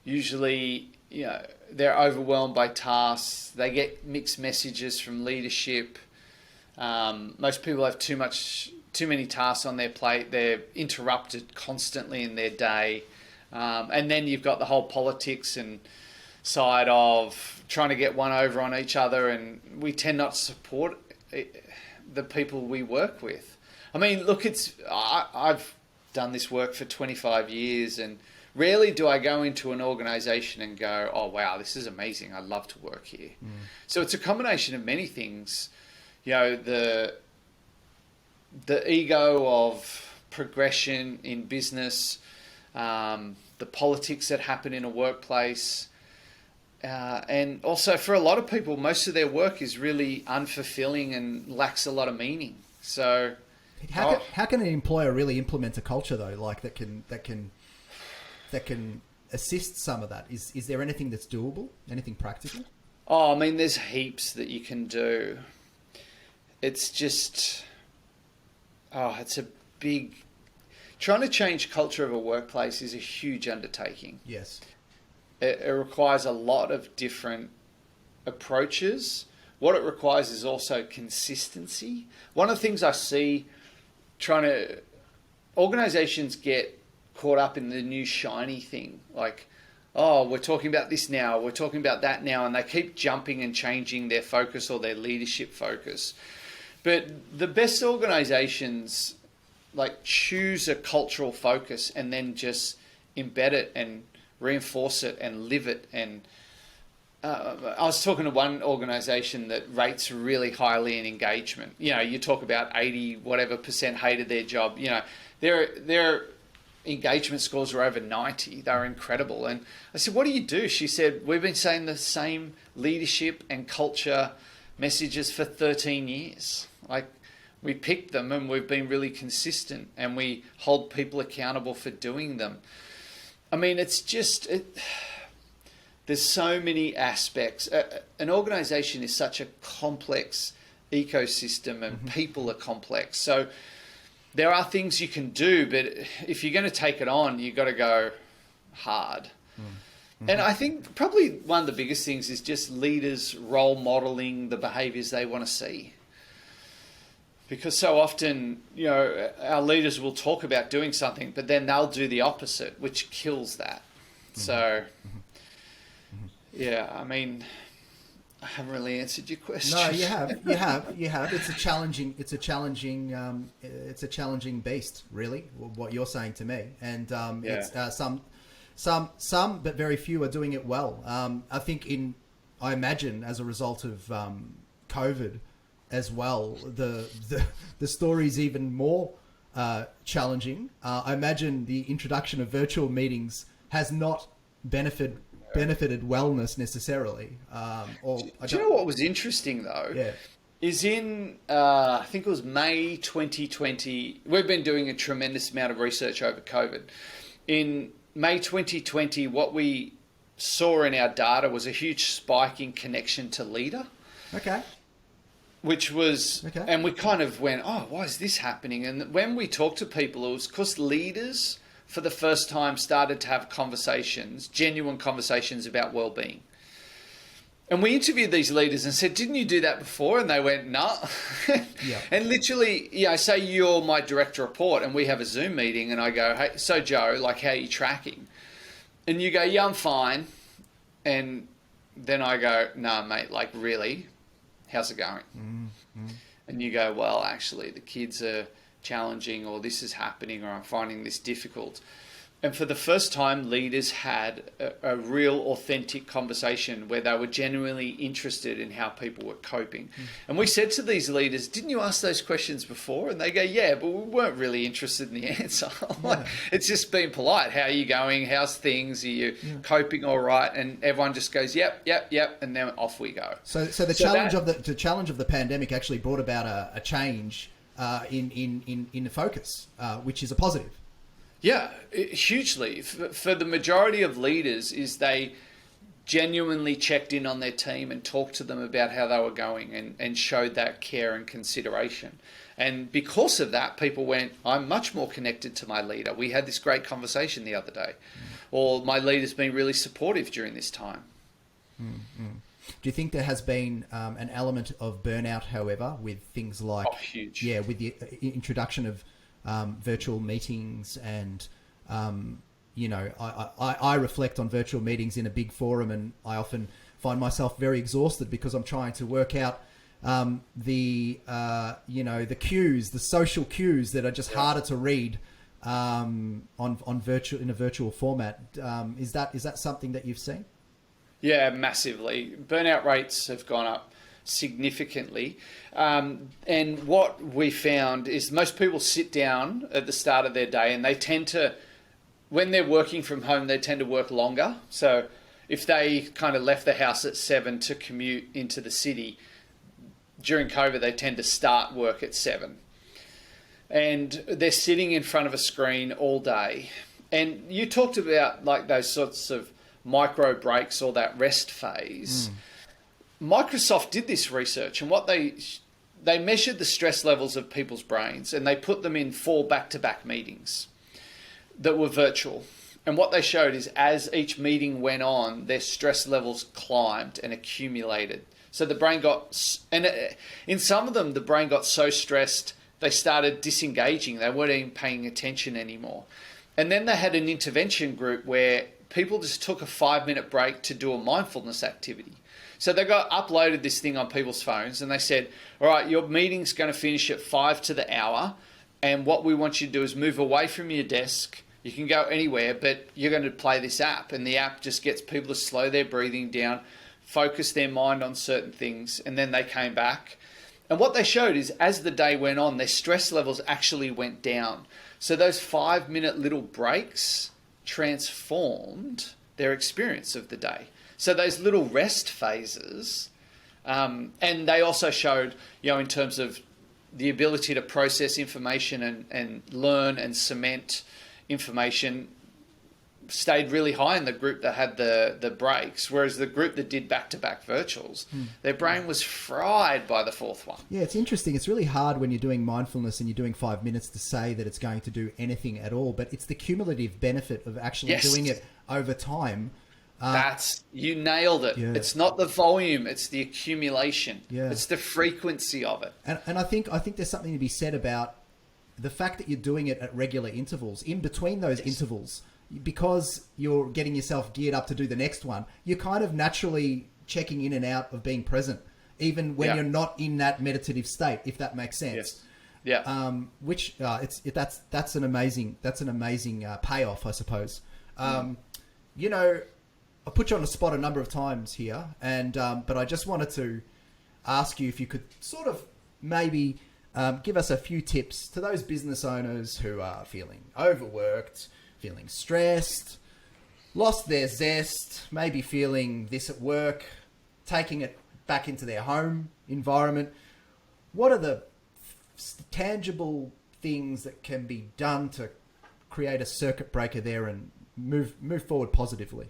usually they're overwhelmed by tasks. They get mixed messages from leadership. Most people have too many tasks on their plate. They're interrupted constantly in their day. And then you've got the whole politics and side of trying to get one over on each other, and we tend not to support the people we work with. I mean, look, I've done this work for 25 years, and rarely do I go into an organization and go, oh, wow, this is amazing. I'd love to work here. So it's a combination of many things. The ego of progression in business, the politics that happen in a workplace, and also for a lot of people, most of their work is really unfulfilling and lacks a lot of meaning. So how can an employer really implement a culture though, like that can assist some of that? Is there anything that's doable? Anything practical? Oh, I mean, there's heaps that you can do. It's just, it's a big... Trying to change culture of a workplace is a huge undertaking. Yes. It requires a lot of different approaches. What it requires is also consistency. One of the things I see organizations get caught up in the new shiny thing. Like, oh, we're talking about this now, we're talking about that now, and they keep jumping and changing their focus or their leadership focus. But the best organizations choose a cultural focus and then just embed it and reinforce it and live it. And I was talking to one organization that rates really highly in engagement. You talk about 80 whatever % hated their job. Their engagement scores were over 90. They were incredible. And I said, what do you do? She said, we've been saying the same leadership and culture messages for 13 years. We picked them and we've been really consistent, and we hold people accountable for doing them. I mean, it's just, there's so many aspects. An organization is such a complex ecosystem, and people are complex. So there are things you can do, but if you're going to take it on, you've got to go hard. And I think probably one of the biggest things is just leaders role modeling the behaviors they want to see. Because so often, our leaders will talk about doing something, but then they'll do the opposite, which kills that. So, yeah, I mean, I haven't really answered your question. No, you have. It's a challenging beast, really, what you're saying to me. And it's some, but very few are doing it well. I think I imagine as a result of COVID as well, the story's even more challenging. I imagine the introduction of virtual meetings has not benefited wellness necessarily. Do you know what was interesting though? Yeah. Is in, I think it was May 2020, we've been doing a tremendous amount of research over COVID. In May 2020, what we saw in our data was a huge spike in connection to leader. Okay. Which was, and we kind of went, oh, why is this happening? And when we talked to people, it was because leaders, for the first time, started to have genuine conversations about wellbeing. And we interviewed these leaders and said, didn't you do that before? And they went, no. Yeah. And literally, say you're my direct report and we have a Zoom meeting and I go, hey, so Joe, how are you tracking? And you go, yeah, I'm fine. And then I go, no, mate, really? How's it going? Mm-hmm. And you go, well, actually, the kids are challenging, or this is happening, or I'm finding this difficult. And for the first time, leaders had a real authentic conversation where they were genuinely interested in how people were coping. And we said to these leaders, didn't you ask those questions before? And they go, yeah, but we weren't really interested in the answer. It's just being polite. How are you going? How's things? Are you coping all right? And everyone just goes, yep. And then off we go. So the challenge of the pandemic actually brought about a change in the focus, which is a positive. Yeah, hugely. For the majority of leaders, is they genuinely checked in on their team and talked to them about how they were going and showed that care and consideration. And because of that, people went, I'm much more connected to my leader. We had this great conversation the other day. or my leader's been really supportive during this time. Do you think there has been an element of burnout, however, with things like, huge. Yeah, with the introduction of virtual meetings and, I reflect on virtual meetings in a big forum, and I often find myself very exhausted because I'm trying to work out the cues, the social cues that are just harder to read in a virtual format. Is that something that you've seen? Yeah, massively. Burnout rates have gone up significantly. And what we found is most people sit down at the start of their day, and they tend to, when they're working from home, they tend to work longer. So if they kind of left the house at 7 to commute into the city, during COVID, they tend to start work at 7. And they're sitting in front of a screen all day. And you talked about like those sorts of micro breaks or that rest phase. Microsoft did this research, and what they measured the stress levels of people's brains, and they put them in 4 back-to-back meetings that were virtual. And what they showed is as each meeting went on, their stress levels climbed and accumulated. So the brain got, and in some of them, the brain got so stressed, they started disengaging. They weren't even paying attention anymore. And then they had an intervention group where people just took a 5-minute break to do a mindfulness activity. So they got uploaded this thing on people's phones, and they said, all right, your meeting's going to finish at 5 to the hour. And what we want you to do is move away from your desk. You can go anywhere, but you're going to play this app. And the app just gets people to slow their breathing down, focus their mind on certain things. And then they came back. And what they showed is as the day went on, their stress levels actually went down. So those 5-minute little breaks transformed their experience of the day. So those little rest phases, and they also showed, in terms of the ability to process information and learn and cement information, stayed really high in the group that had the breaks, whereas the group that did back-to-back virtuals, their brain was fried by the 4th one. Yeah, it's interesting. It's really hard when you're doing mindfulness and you're doing 5 minutes to say that it's going to do anything at all, but it's the cumulative benefit of actually doing it over time. You nailed it. Yeah. It's not the volume, it's the accumulation. Yeah. It's the frequency of it. And I think there's something to be said about the fact that you're doing it at regular intervals. In between those intervals, because you're getting yourself geared up to do the next one, you're kind of naturally checking in and out of being present, even when you're not in that meditative state, if that makes sense. Yes. Yeah. That's an amazing payoff, I suppose. I put you on the spot a number of times here, and but I just wanted to ask you if you could sort of maybe give us a few tips to those business owners who are feeling overworked, feeling stressed, lost their zest, maybe feeling this at work, taking it back into their home environment. What are the tangible things that can be done to create a circuit breaker there and move forward positively?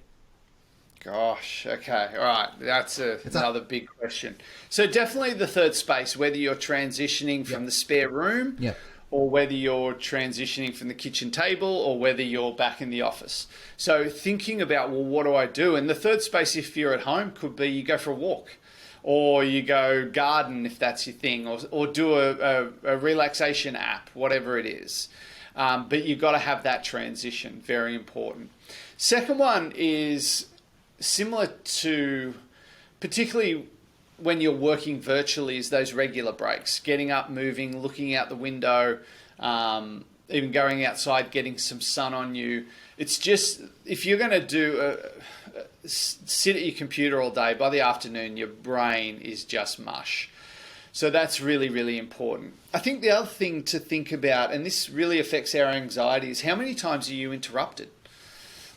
Gosh, okay, all right. That's another big question. So definitely the third space, whether you're transitioning from the spare room or whether you're transitioning from the kitchen table or whether you're back in the office. So thinking about, well, what do I do? And the third space, if you're at home, could be you go for a walk or you go garden if that's your thing, or do a relaxation app, whatever it is. But you've got to have that transition, very important. Second one is similar to, particularly when you're working virtually, is those regular breaks, getting up, moving, looking out the window, even going outside, getting some sun on you. It's just, if you're going to sit at your computer all day, by the afternoon, your brain is just mush. So that's really, really important. I think the other thing to think about, and this really affects our anxiety, is how many times are you interrupted?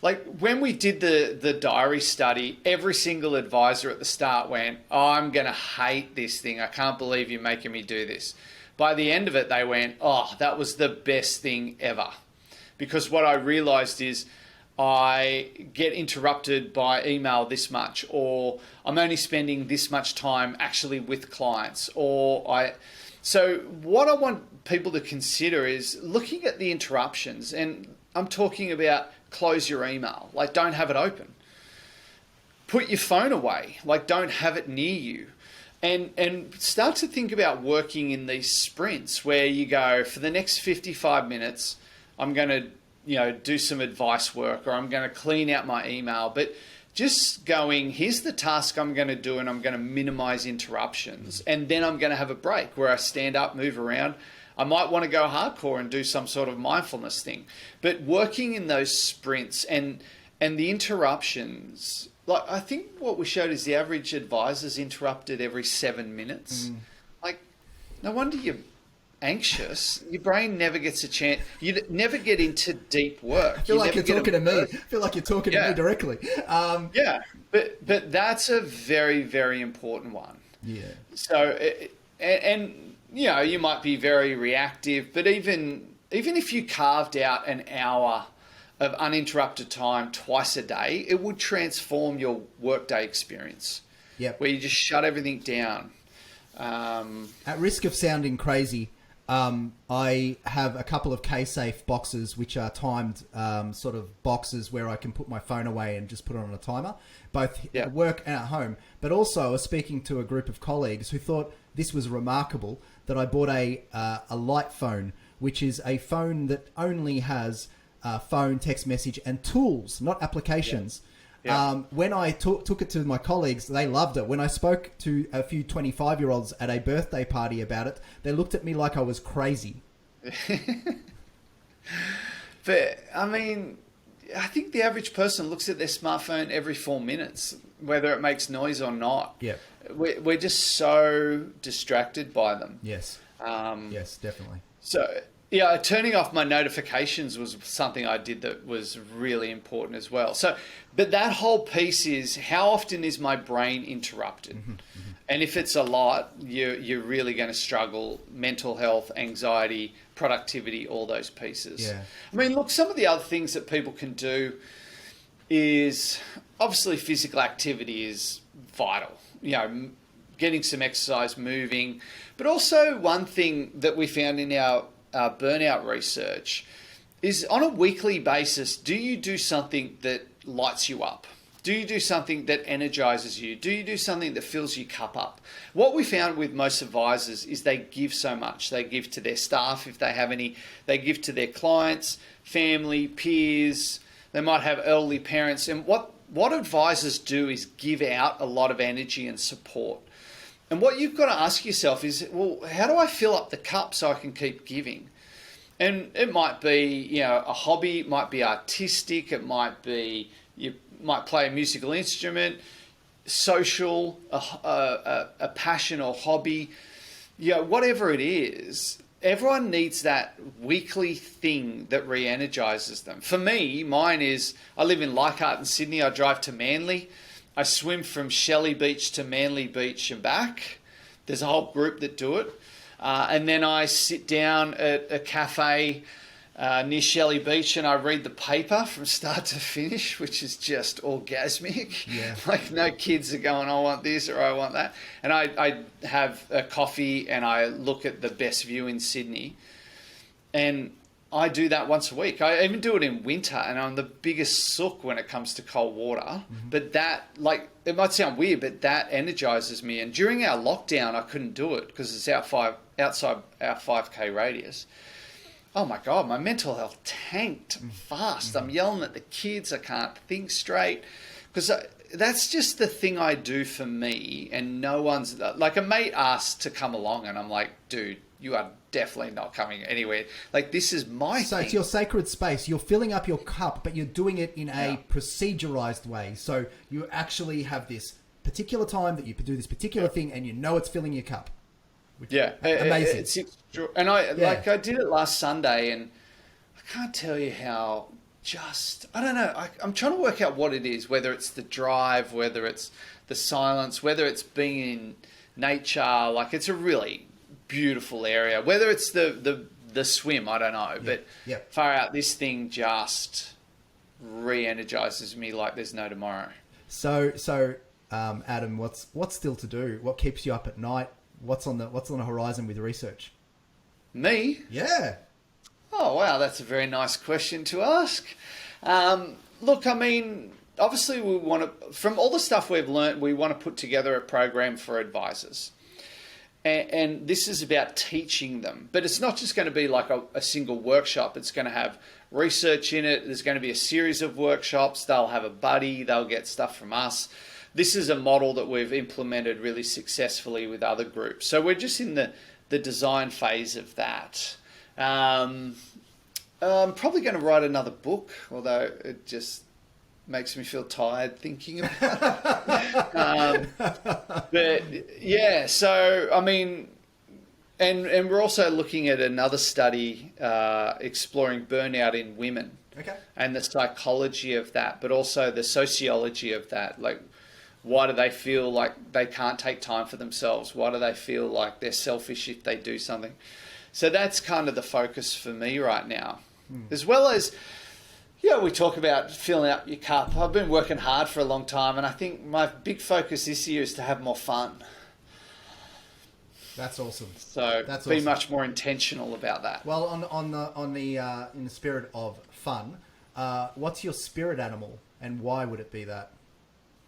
Like when we did the diary study, every single advisor at the start went, oh, I'm going to hate this thing. I can't believe you're making me do this. By the end of it, they went, oh, that was the best thing ever. Because what I realized is I get interrupted by email this much, or I'm only spending this much time actually with clients, So what I want people to consider is looking at the interruptions, and I'm talking about close your email, like don't have it open. Put your phone away, like don't have it near you. And start to think about working in these sprints where you go, for the next 55 minutes, I'm going to, do some advice work, or I'm going to clean out my email. But just going, here's the task I'm going to do, and I'm going to minimize interruptions. And then I'm going to have a break where I stand up, move around. I might want to go hardcore and do some sort of mindfulness thing. But working in those sprints and the interruptions, like I think what we showed is the average advisor's interrupted every 7 minutes. Like, no wonder you're anxious. Your brain never gets a chance. You never get into deep work. I feel like you're talking to me. I feel like you're talking to me directly. Yeah, but that's a very, very important one. Yeah. So, you might be very reactive, but even if you carved out an hour of uninterrupted time twice a day, it would transform your workday experience. Yep. Where you just shut everything down. At risk of sounding crazy, I have a couple of K-Safe boxes, which are timed sort of boxes where I can put my phone away and just put it on a timer, both at work and at home. But also I was speaking to a group of colleagues who thought this was remarkable, that I bought a light phone, which is a phone that only has phone, text message, and tools, not applications. Yeah. When I took it to my colleagues, they loved it. When I spoke to a few 25-year-olds at a birthday party about it, they looked at me like I was crazy. But, I mean, I think the average person looks at their smartphone every 4 minutes, whether it makes noise or not. Yeah. We're just so distracted by them. Yes. Yes, definitely. So, turning off my notifications was something I did that was really important as well. So, but that whole piece is, how often is my brain interrupted? Mm-hmm, mm-hmm. And if it's a lot, you're really going to struggle. Mental health, anxiety, productivity, all those pieces. Yeah. I mean, look, some of the other things that people can do is, obviously physical activity is vital. Getting some exercise, moving. But also one thing that we found in our burnout research is, on a weekly basis, do you do something that lights you up? Do you do something that energizes you? Do you do something that fills your cup up? What we found with most advisors is they give so much. They give to their staff, if they have any. They give to their clients, family, peers. They might have elderly parents. And what advisors do is give out a lot of energy and support. And what you've got to ask yourself is, well, how do I fill up the cup so I can keep giving? And it might be, a hobby, it might be artistic, it might be, you might play a musical instrument, social, a passion or hobby, whatever it is. Everyone needs that weekly thing that re-energizes them. For me, mine is, I live in Leichhardt in Sydney, I drive to Manly. I swim from Shelley Beach to Manly Beach and back. There's a whole group that do it. And then I sit down at a cafe near Shelley Beach and I read the paper from start to finish, which is just orgasmic. Yeah. Like, no kids are going, I want this or I want that. And I have a coffee and I look at the best view in Sydney. And I do that once a week. I even do it in winter, and I'm the biggest sook when it comes to cold water. Mm-hmm. But that, it might sound weird, but that energizes me. And during our lockdown, I couldn't do it because it's outside our 5K radius. Oh my God, my mental health tanked fast. Mm-hmm. I'm yelling at the kids. I can't think straight because that's just the thing I do for me. And no one's, like, a mate asked to come along, and I'm like, dude, you are definitely not coming anywhere. Like, this is my thing. So it's your sacred space. You're filling up your cup, but you're doing it in a procedurized way. So you actually have this particular time that you do this particular thing, and you know it's filling your cup. Amazing. And I did it last Sunday, and I can't tell you how I don't know. I'm trying to work out what it is, whether it's the drive, whether it's the silence, whether it's being in nature. Like, it's a really beautiful area, whether it's the swim, I don't know, but far out, this thing just re-energizes me like there's no tomorrow. So Adam, what's still to do? What keeps you up at night? What's on the horizon with research? Me? Yeah. Oh, wow, that's a very nice question to ask. Look, I mean, obviously we want to, from all the stuff we've learned, we want to put together a program for advisors. And this is about teaching them. But it's not just going to be like a single workshop. It's going to have research in it. There's going to be a series of workshops. They'll have a buddy. They'll get stuff from us. This is a model that we've implemented really successfully with other groups. So we're just in the design phase of that. I'm probably going to write another book, although it just makes me feel tired thinking about it. But yeah, so I mean, and we're also looking at another study exploring burnout in women. Okay. And the psychology of that, but also the sociology of that. Like, why do they feel like they can't take time for themselves? Why do they feel like they're selfish if they do something? So that's kind of the focus for me right now. As well as, yeah, we talk about filling up your cup. I've been working hard for a long time, and I think my big focus this year is to have more fun. That's awesome. So That's be awesome. much more intentional about that. Well, in the spirit of fun, what's your spirit animal, and why would it be that?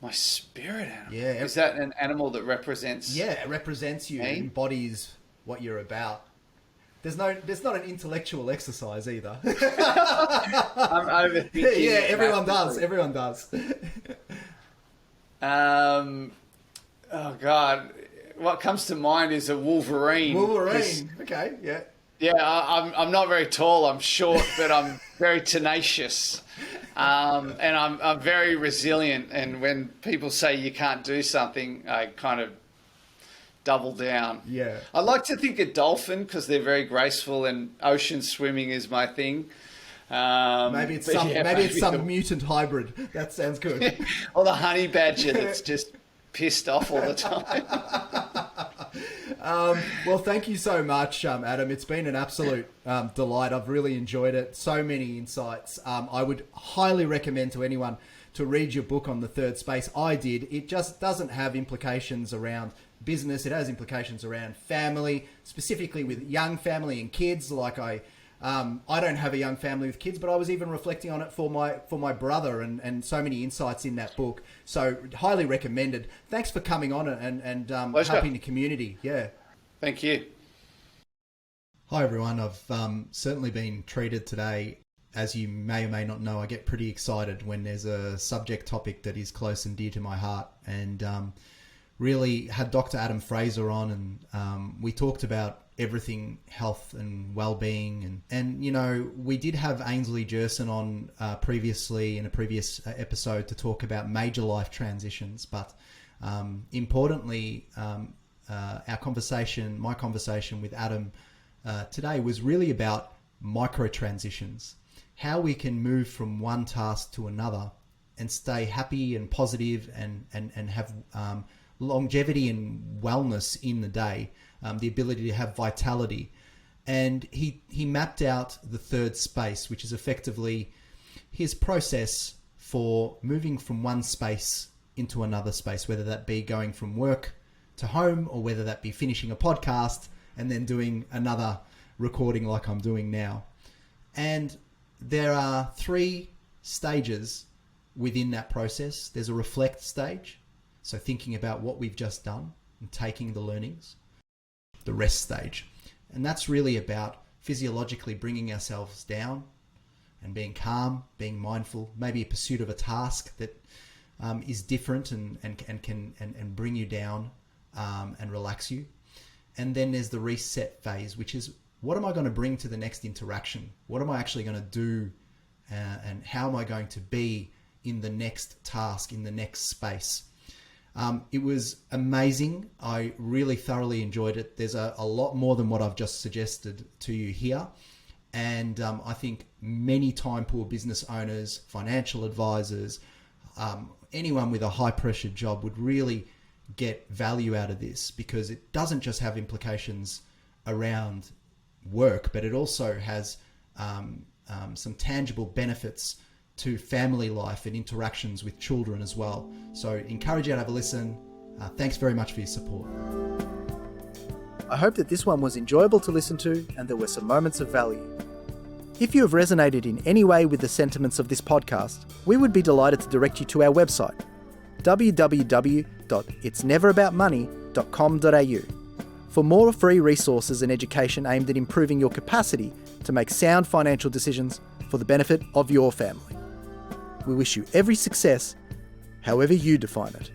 My spirit animal? Yeah. Is that an animal that represents... Yeah, it represents you, me? embodies what you're about. There's not an intellectual exercise either. I'm overthinking. Yeah, it everyone massively. does. Everyone does. Oh God, what comes to mind is a wolverine. Wolverine. Okay, yeah. Yeah, I'm not very tall. I'm short, but I'm very tenacious, and I'm very resilient. And when people say you can't do something, I kind of double down. Yeah. I like to think a dolphin because they're very graceful, and ocean swimming is my thing. Maybe it's some mutant hybrid. That sounds good. Or the honey badger that's just pissed off all the time. Well, thank you so much, Adam. It's been an absolute delight. I've really enjoyed it. So many insights. I would highly recommend to anyone to read your book on the third space. I did. It just doesn't have implications around business. It has implications around family, specifically with young family and kids. Like I don't have a young family with kids, but I was even reflecting on it for my brother, and so many insights in that book. So highly recommended. Thanks for coming on and helping the community. Yeah. Thank you. Hi everyone. I've certainly been treated today. As you may or may not know, I get pretty excited when there's a subject topic that is close and dear to my heart, and really had Dr. Adam Fraser on, and we talked about everything health and well-being, and you know, we did have Ainsley Jerson on previously in a previous episode to talk about major life transitions, but importantly, my conversation with Adam today was really about micro transitions, how we can move from one task to another and stay happy and positive and have longevity and wellness in the day, the ability to have vitality. And he mapped out the third space, which is effectively his process for moving from one space into another space, whether that be going from work to home, or whether that be finishing a podcast and then doing another recording like I'm doing now. And there are 3 stages within that process. There's a reflect stage, so thinking about what we've just done and taking the learnings. The rest stage, and that's really about physiologically bringing ourselves down and being calm, being mindful, maybe a pursuit of a task that is different and can bring you down and relax you. And then there's the reset phase, which is, what am I going to bring to the next interaction? What am I actually going to do? And how am I going to be in the next task, in the next space? It was amazing. I really thoroughly enjoyed it. There's a lot more than what I've just suggested to you here. And I think many time poor business owners, financial advisors, anyone with a high pressure job would really get value out of this, because it doesn't just have implications around work, but it also has some tangible benefits to family life and interactions with children as well. So encourage you to have a listen. Thanks very much for your support. I hope that this one was enjoyable to listen to and there were some moments of value. If you have resonated in any way with the sentiments of this podcast, we would be delighted to direct you to our website, www.itsneveraboutmoney.com.au, for more free resources and education aimed at improving your capacity to make sound financial decisions for the benefit of your family. We wish you every success, however you define it.